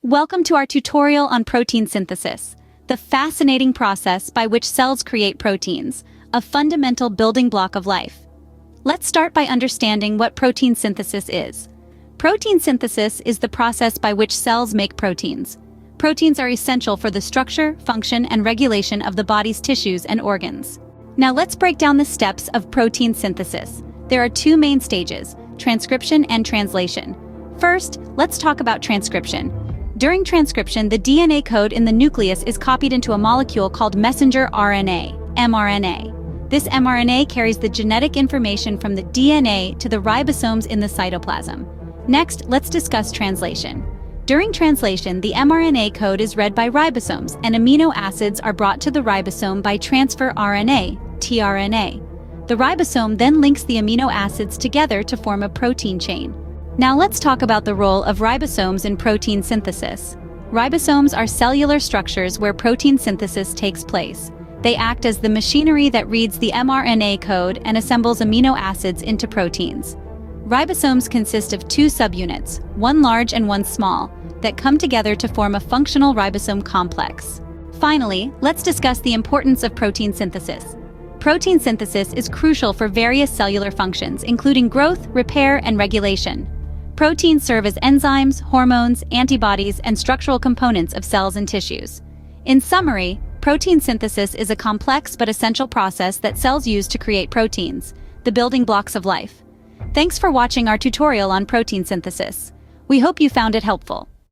Welcome to our tutorial on protein synthesis, the fascinating process by which cells create proteins, a fundamental building block of life. Let's start by understanding what protein synthesis is. Protein synthesis is the process by which cells make proteins. Proteins are essential for the structure, function, and regulation of the body's tissues and organs. Now let's break down the steps of protein synthesis. There are two main stages: transcription and translation. First, let's talk about transcription. During transcription, the DNA code in the nucleus is copied into a molecule called messenger RNA, mRNA. This mRNA carries the genetic information from the DNA to the ribosomes in the cytoplasm. Next, let's discuss translation. During translation, the mRNA code is read by ribosomes, and amino acids are brought to the ribosome by transfer RNA, tRNA. The ribosome then links the amino acids together to form a protein chain. Now let's talk about the role of ribosomes in protein synthesis. Ribosomes are cellular structures where protein synthesis takes place. They act as the machinery that reads the mRNA code and assembles amino acids into proteins. Ribosomes consist of two subunits, one large and one small, that come together to form a functional ribosome complex. Finally, let's discuss the importance of protein synthesis. Protein synthesis is crucial for various cellular functions, including growth, repair, and regulation. Proteins serve as enzymes, hormones, antibodies, and structural components of cells and tissues. In summary, protein synthesis is a complex but essential process that cells use to create proteins, the building blocks of life. Thanks for watching our tutorial on protein synthesis. We hope you found it helpful.